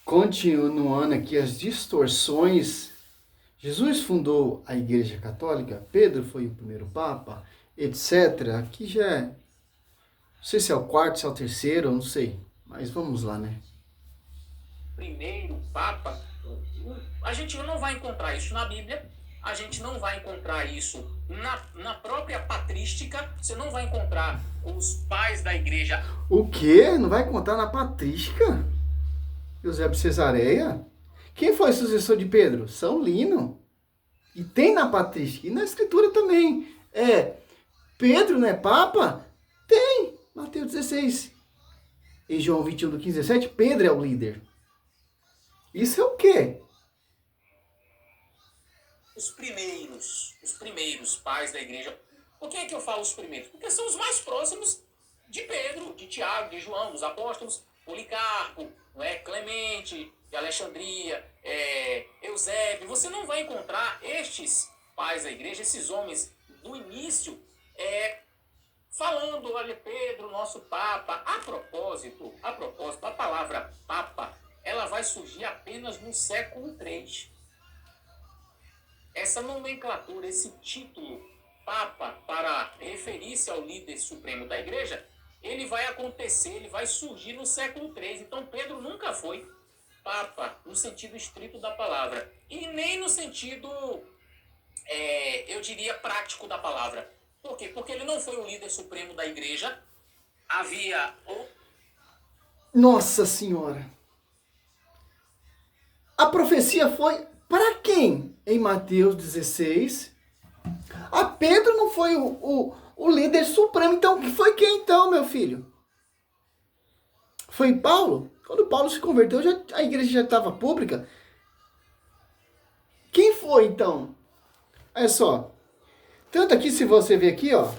Continuando aqui as distorções, Jesus fundou a Igreja Católica, Pedro foi o primeiro Papa, etc. Aqui já é, não sei se é o quarto, se é o terceiro, eu não sei, mas vamos lá, né? Primeiro Papa, a gente não vai encontrar isso na Bíblia, a gente não vai encontrar isso na própria patrística, você não vai encontrar os pais da igreja. O quê? Não vai contar na patrística? Eusébio de Cesareia? Quem foi o sucessor de Pedro? São Lino. E tem na patrística, e na escritura também. Pedro não é Papa? Tem, Mateus 16. Em João 21, do 15 a 17, Pedro é o líder. Isso é o quê? Os primeiros pais da igreja. Por que é que eu falo os primeiros? Porque são os mais próximos de Pedro, de Tiago, de João, dos apóstolos, Policarpo, não é? Clemente, de Alexandria, Eusébio. Você não vai encontrar estes pais da igreja, esses homens do início, falando, olha, Pedro, nosso Papa. A palavra Papa, ela vai surgir apenas no século III. Essa nomenclatura, esse título Papa, para referir-se ao líder supremo da igreja, ele vai acontecer, ele vai surgir no século III. Então Pedro nunca foi Papa no sentido estrito da palavra e nem no sentido, eu diria, prático da palavra. Por quê? Porque ele não foi o líder supremo da igreja. Havia Nossa Senhora! A profecia foi para quem? Em Mateus 16. A Pedro não foi o líder supremo. Então, foi quem então, meu filho? Foi Paulo? Quando Paulo se converteu, a igreja já estava pública. Quem foi então? Olha só. Tanto aqui, se você ver aqui, ó.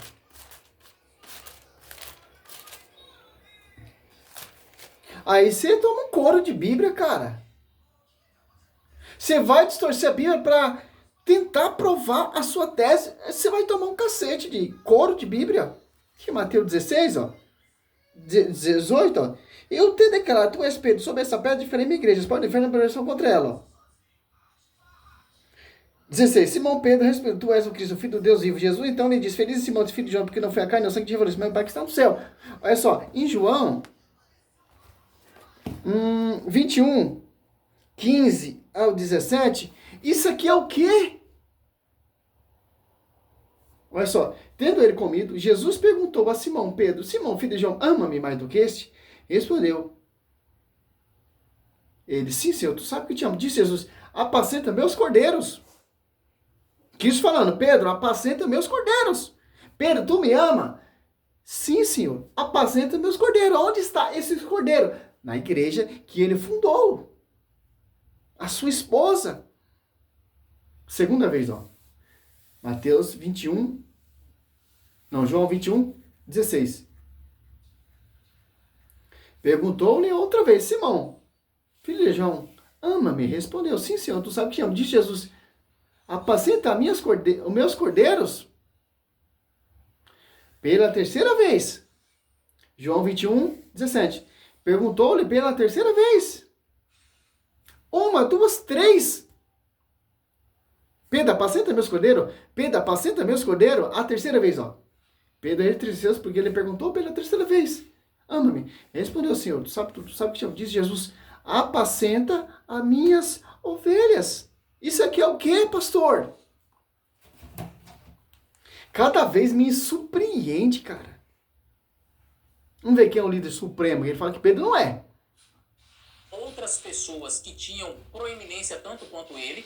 Aí você toma um coro de Bíblia, cara. Você vai distorcer a Bíblia para tentar provar a sua tese. Você vai tomar um cacete de coro de Bíblia. Aqui, Mateus 16, ó. 18, ó. Eu te declaro, tu és Pedro, sobre essa pedra diferente igrejas, podem ver na pregação contra ela, ó. 16. Simão Pedro respondeu, tu és o Cristo, o Filho do Deus vivo. Jesus então lhe disse, feliz Simão, filho de João, porque não foi a carne, não sangue que revelou isso, mas o Pai que está no céu. Olha só, em João 21, 15 ao 17, isso aqui é o quê? Olha só, tendo ele comido, Jesus perguntou a Simão Pedro, Simão, filho de João, ama-me mais do que este? Respondeu ele, sim, Senhor, tu sabe que eu te amo. Disse Jesus, apacenta meus cordeiros. Quis falando, Pedro, apacenta meus cordeiros. Pedro, tu me ama? Sim, Senhor, apacenta meus cordeiros. Onde está esse cordeiro? Na igreja que ele fundou. A sua esposa. Segunda vez, ó. Mateus 21. Não, João 21, 16. Perguntou-lhe outra vez, Simão, filho de João, ama-me? Respondeu, sim, Senhor, tu sabe que amo. Disse Jesus, apacenta os meus cordeiros? Pela terceira vez. João 21, 17. Perguntou-lhe pela terceira vez. Uma, duas, três. Pedro, apacenta meus cordeiros? Pedro, apacenta meus cordeiros? A terceira vez, ó. Pedro entristeceu-se porque ele perguntou pela terceira vez. Ama-me. Respondeu o Senhor, tu sabe que te amo. Disse Jesus, apacenta as minhas ovelhas. Isso aqui é o quê, pastor? Cada vez me surpreende, cara. Vamos ver quem é o líder supremo. Ele fala que Pedro não é. outras pessoas que tinham proeminência tanto quanto ele,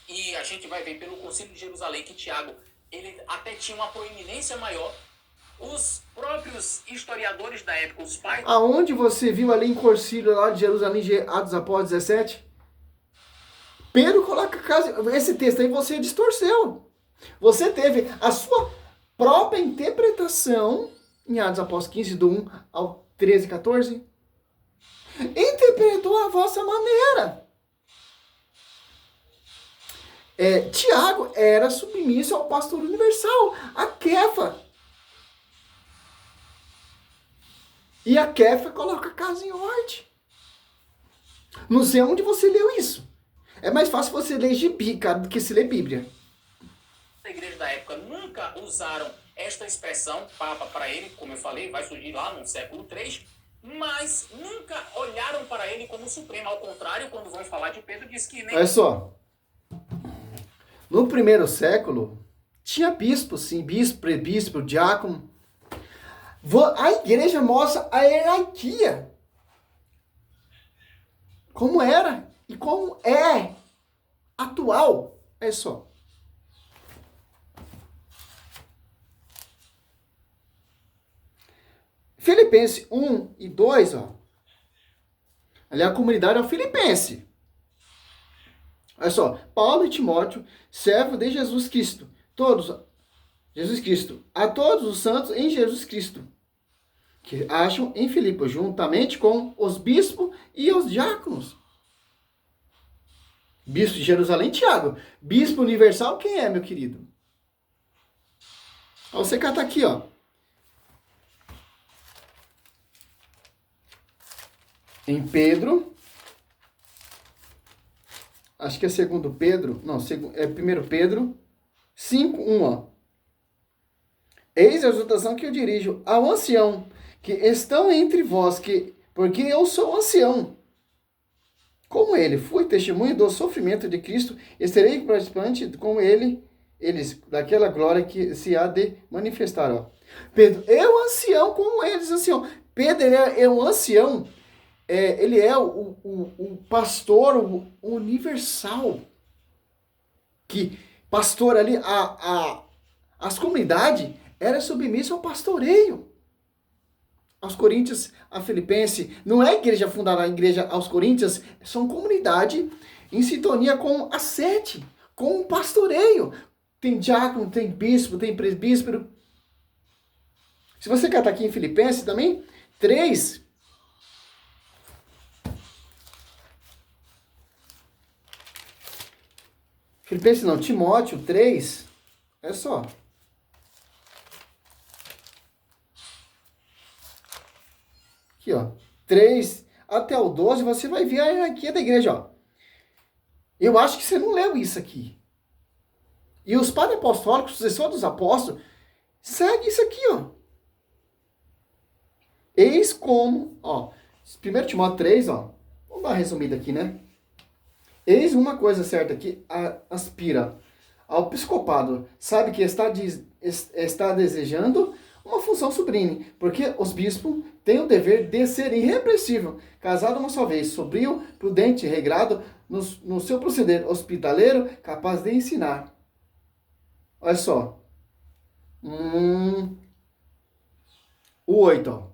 e a gente vai ver pelo Concílio de Jerusalém que Tiago, ele até tinha uma proeminência maior. Os próprios historiadores da época, os pais... Aonde você viu ali em Concílio lá de Jerusalém, Atos Apóstolos 17? Pedro coloca esse texto aí, você distorceu. Você teve a sua própria interpretação em Atos Apóstolos 15, do 1 ao 13, 14. Interpretou a vossa maneira. Tiago era submisso ao pastor universal, a Kefa. E a Kefa coloca a casa em ordem. Não sei onde você leu isso. É mais fácil você ler gibi, cara, do que se ler Bíblia. A igreja da época nunca usaram esta expressão, Papa, para ele, como eu falei, vai surgir lá no século III, mas nunca olharam para ele como supremo. Ao contrário, quando vão falar de Pedro, diz que nem... Olha só. No primeiro século, tinha bispo, sim, bispo, presbítero, diácono. A igreja mostra a hierarquia. Como era e como é atual. É só. Filipenses 1 e 2, ó. Ali a comunidade é o Filipense. Olha só, Paulo e Timóteo, servo de Jesus Cristo. A todos os santos em Jesus Cristo, que acham em Filipe, juntamente com os bispos e os diáconos. Bispo de Jerusalém, Tiago. Bispo universal, quem é, meu querido? Ó, você cata aqui, ó. Em Pedro, acho que é segundo Pedro, não, é 1 Pedro 5:1, ó. Eis a exortação que eu dirijo ao ancião, que estão entre vós, porque eu sou ancião. Como ele fui testemunho do sofrimento de Cristo, e serei participante como eles, daquela glória que se há de manifestar. Ó. Pedro, eu ancião como eles, ancião. Pedro, ele é um ancião. Ele é o pastor universal, que pastor ali, as comunidades eram submissas ao pastoreio. Aos Coríntios, a Filipense, não é a igreja fundada, a igreja aos Coríntios, são comunidade em sintonia com a sede, com o pastoreio. Tem diácono, tem bispo, tem presbítero. Se você catar aqui em Filipenses também, 3... Filipenses não, Timóteo 3, é só. Aqui, ó, 3 até o 12, você vai ver a hierarquia da igreja, ó. Eu acho que você não leu isso aqui. E os padres apostólicos, sucessores dos apóstolos, segue isso aqui, ó. Eis como, ó, 1 Timóteo 3, ó, vamos dar uma resumida aqui, né? Eis uma coisa certa que aspira ao episcopado, sabe que está desejando uma função sublime, porque os bispos têm o dever de ser irrepreensível, casado uma só vez, sobrio, prudente, regrado, no seu proceder hospitaleiro, capaz de ensinar. Olha só. O 8, ó.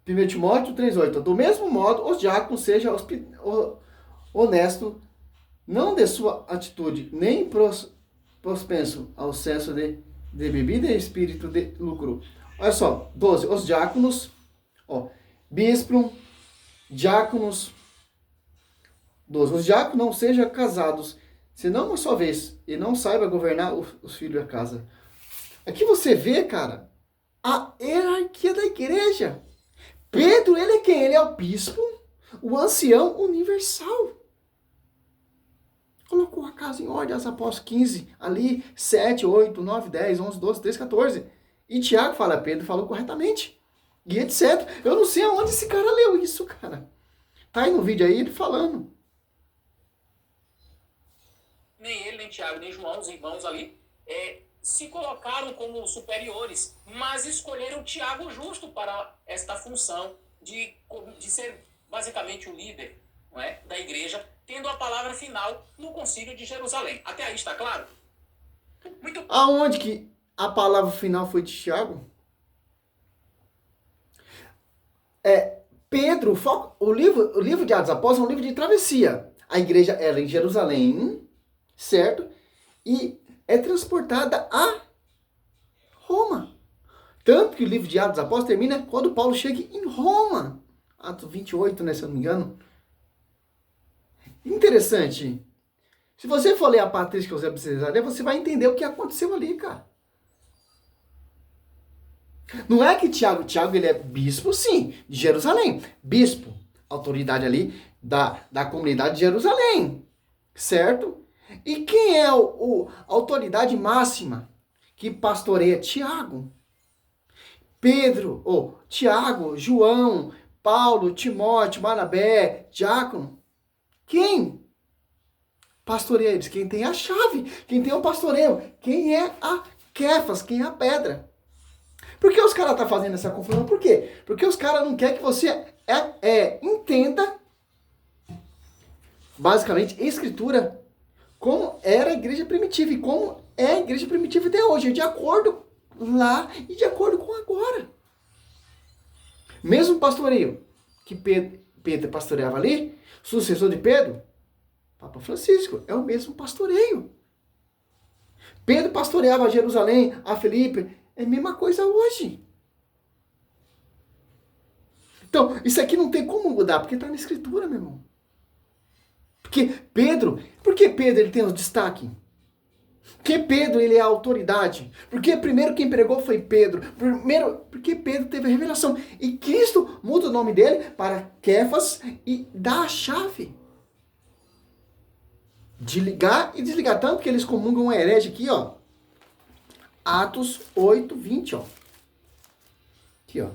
1 Timóteo 3,8. Do mesmo modo, os diáconos sejam honesto, não de sua atitude, nem propenso ao excesso de bebida e espírito de lucro. Olha só, 12. Os diáconos, ó, bispo, diáconos, 12. Os diáconos não sejam casados, senão uma só vez, e não saiba governar os filhos da casa. Aqui você vê, cara, a hierarquia da igreja. Pedro, ele é quem? Ele é o bispo, o ancião universal. Colocou a casa em ordem, as apóstolos 15, ali, 7, 8, 9, 10, 11, 12, 13, 14. E Tiago fala, Pedro falou corretamente. E etc. Eu não sei aonde esse cara leu isso, cara. Tá aí no vídeo aí ele falando. Nem ele, nem Tiago, nem João, os irmãos ali, se colocaram como superiores, mas escolheram Tiago justo para esta função de ser basicamente o líder, não é, da igreja, tendo a palavra final no Concílio de Jerusalém. Até aí está claro? Muito... Aonde que a palavra final foi de Tiago? Pedro, o livro de Atos dos Apóstolos é um livro de travessia. A igreja era em Jerusalém, certo? E é transportada a Roma. Tanto que o livro de Atos dos Apóstolos termina quando Paulo chega em Roma. Atos 28, né, se eu não me engano. Interessante. Se você for ler a Patrícia José de Cesareia, você vai entender o que aconteceu ali, cara. Não é que Tiago ele é bispo, sim, de Jerusalém. Bispo, autoridade ali da comunidade de Jerusalém, certo? E quem é a autoridade máxima que pastoreia? Tiago. Pedro, Tiago, João, Paulo, Timóteo, Barnabé, Diácono. Quem pastoreia eles? Quem tem a chave, quem tem o pastoreio, quem é a Quefas, quem é a pedra. Por que os caras estão fazendo essa confusão? Por quê? Porque os caras não querem que você entenda, basicamente, escritura, como era a igreja primitiva e como é a igreja primitiva até hoje, de acordo lá e de acordo com agora. Mesmo pastoreio que Pedro pastoreava ali, sucessor de Pedro, Papa Francisco, é o mesmo pastoreio. Pedro pastoreava a Jerusalém, a Filipe, é a mesma coisa hoje. Então, isso aqui não tem como mudar, porque está na escritura, meu irmão. Por que Pedro ele tem o destaque? Porque Pedro ele é a autoridade. Porque primeiro quem pregou foi Pedro. Porque Pedro teve a revelação. E Cristo muda o nome dele para Quefas e dá a chave de ligar e desligar. Tanto que eles comungam um herege aqui, ó. Atos 8, 20, ó. Aqui, ó.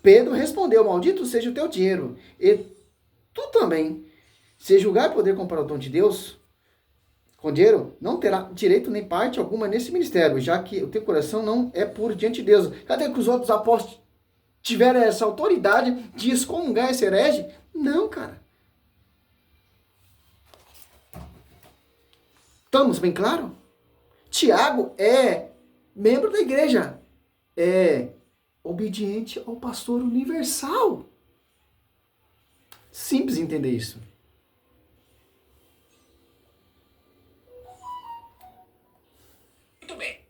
Pedro respondeu, maldito seja o teu dinheiro. E tu também. Se julgar e poder comprar o dom de Deus com dinheiro, não terá direito nem parte alguma nesse ministério, já que o teu coração não é puro diante de Deus. Cadê que os outros apóstolos tiveram essa autoridade de excomungar esse herege? Não, cara. Estamos bem claro? Tiago é membro da igreja. É obediente ao pastor universal. Simples entender isso. Muito bem.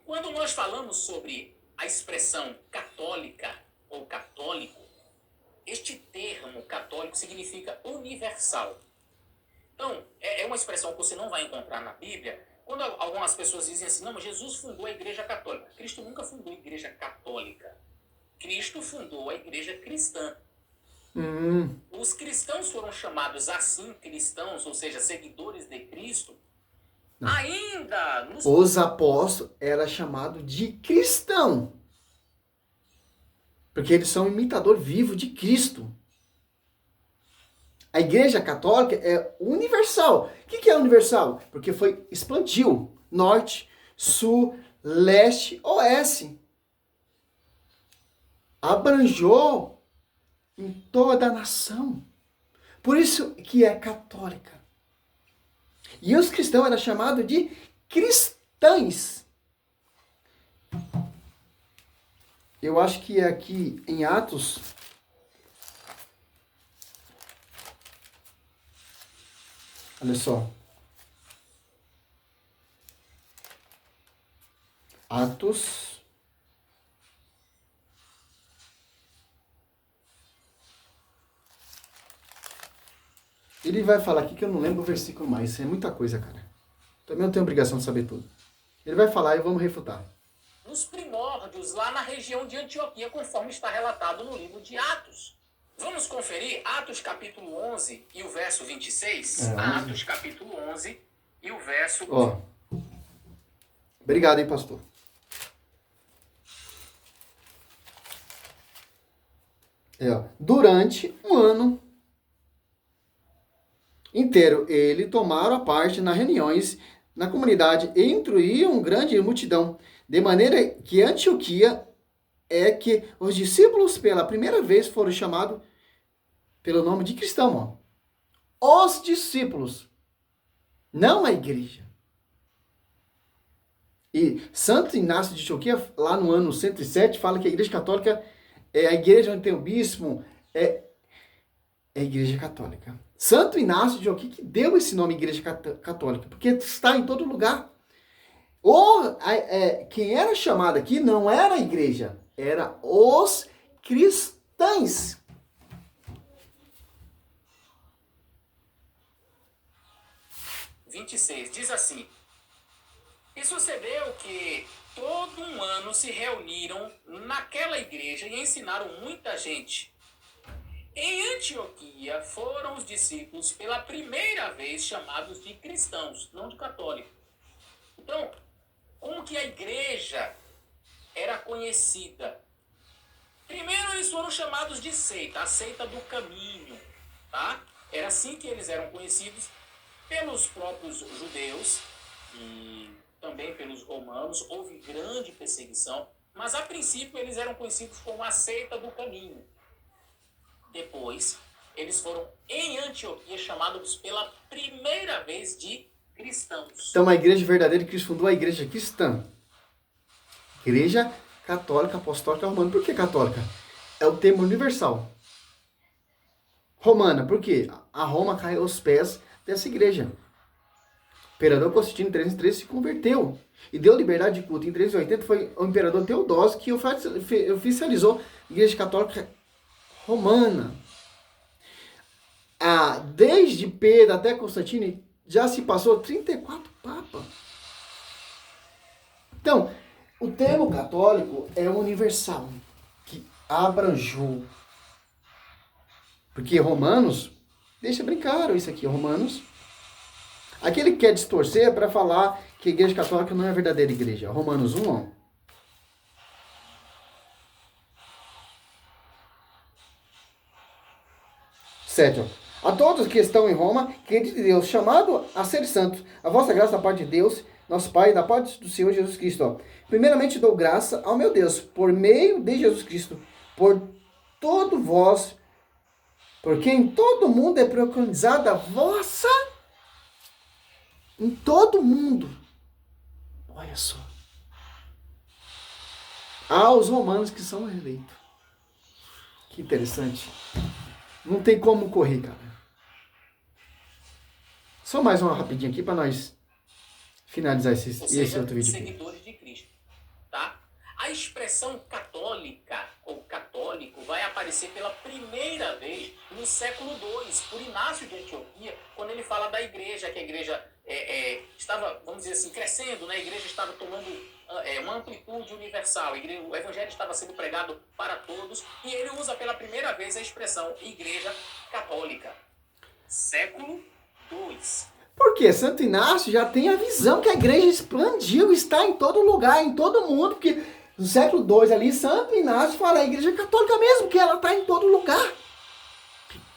Quando nós falamos sobre a expressão católica ou católico, este termo católico significa universal. Então, é uma expressão que você não vai encontrar na Bíblia. Quando algumas pessoas dizem assim, não, mas Jesus fundou a igreja católica. Cristo nunca fundou a igreja católica. Cristo fundou a igreja cristã. Os cristãos foram chamados assim, cristãos, ou seja, seguidores de Cristo, ainda nos... Os apóstolos era chamado de cristão. Porque eles são imitador vivo de Cristo. A igreja católica é universal. O que é universal? Porque expandiu norte, sul, leste, oeste. Abranjou em toda a nação. Por isso que é católica. E os cristãos eram chamados de cristãs. Eu acho que aqui em Atos... Olha só. Atos. Ele vai falar aqui que eu não lembro o versículo mais. É muita coisa, cara. Também não tenho obrigação de saber tudo. Ele vai falar e vamos refutar. Nos primórdios, lá na região de Antioquia, conforme está relatado no livro de Atos. Vamos conferir Atos capítulo 11 e o verso 26? Atos capítulo 11 e o verso... Obrigado, hein, pastor. Durante um ano inteiro, ele tomaram a parte nas reuniões na comunidade e instruíam grande multidão, de maneira que Antioquia é que os discípulos pela primeira vez foram chamados pelo nome de cristão. Os discípulos, não a igreja. E Santo Inácio de Antioquia, lá no ano 107, fala que a igreja católica é a igreja onde tem o bispo, é a igreja católica. Santo Inácio de Antioquia que deu esse nome igreja católica, porque está em todo lugar. Quem era chamado aqui não era a igreja, era os cristãos. Diz assim: e sucedeu que todo um ano se reuniram naquela igreja e ensinaram muita gente. Em Antioquia foram os discípulos pela primeira vez chamados de cristãos, não de católicos. Então, como que a igreja era conhecida? Primeiro eles foram chamados de seita, a seita do caminho, tá? Era assim que eles eram conhecidos pelos próprios judeus e também pelos romanos. Houve grande perseguição, mas a princípio eles eram conhecidos como a seita do caminho. Depois, eles foram em Antioquia chamados pela primeira vez de cristãos. Então, a igreja verdadeira que Cristo fundou, a igreja cristã. Igreja católica, apostólica, romana. Por que católica? É o termo universal. Romana, por quê? A Roma caiu aos pés dessa igreja. O imperador Constantino, em 313, se converteu e deu liberdade de culto. Em 380 foi o imperador Teodósio que oficializou a igreja católica romana. Desde Pedro até Constantino, já se passou 34 papas. Então, o termo católico é universal, que abrangeu. Porque Romanos, deixa bem claro isso aqui, Romanos. Aquele que quer distorcer para falar que a igreja católica não é a verdadeira igreja. Romanos 1, ó. 7, ó. A todos que estão em Roma, crede de Deus, chamado a ser santos, a vossa graça da parte de Deus, nosso Pai, da parte do Senhor Jesus Cristo. Ó. Primeiramente dou graça ao meu Deus, por meio de Jesus Cristo, por todo vós, porque em todo mundo é proclamada a vossa... Em todo mundo. Olha só. Há os romanos que são eleitos. Que interessante. Não tem como correr, cara. Só mais uma rapidinho aqui para nós finalizar esse outro vídeo aqui. Seguidores de Cristo, tá? A expressão católica ou católico vai aparecer pela primeira vez no século II, por Inácio de Antioquia, quando ele fala da igreja, que a igreja estava, vamos dizer assim, crescendo, né? A igreja estava tomando uma amplitude universal, o evangelho estava sendo pregado para todos, e ele usa pela primeira vez a expressão igreja católica. Século II. Porque Santo Inácio já tem a visão que a igreja expandiu, está em todo lugar, em todo mundo, porque no século II ali, Santo Inácio fala a igreja católica mesmo, que ela está em todo lugar.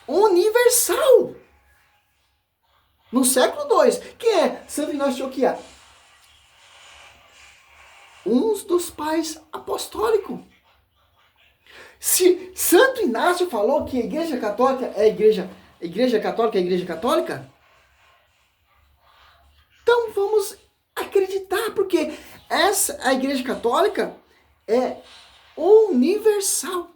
Universal. No século II. Quem é Santo Inácio de Antioquia? Um dos pais apostólicos. Se Santo Inácio falou que a igreja católica é a igreja católica é a igreja católica, então vamos acreditar, porque a igreja católica é universal.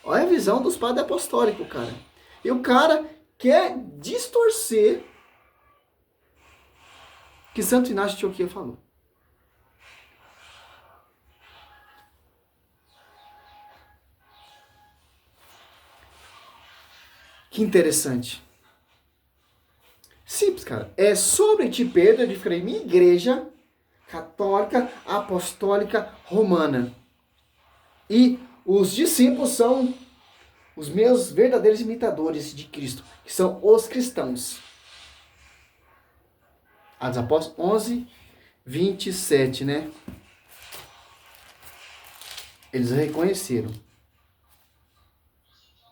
Olha a visão dos padres apostólicos, cara. E o cara quer distorcer que Santo Inácio de Antioquia falou. Que interessante. Simples, cara. É sobre ti, Pedro, edificarei minha igreja católica, apostólica, romana. E os discípulos são os meus verdadeiros imitadores de Cristo, que são os cristãos. Atos Apóstolos 11, 27, né? Eles reconheceram.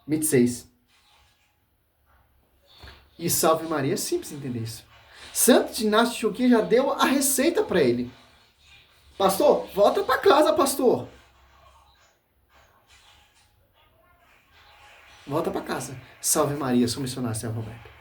26. E Salve Maria, é simples entender isso. Santo Inácio de Antioquia já deu a receita para ele. Pastor, volta para casa, pastor. Volta para casa. Salve Maria, sou missionário, São Roberto.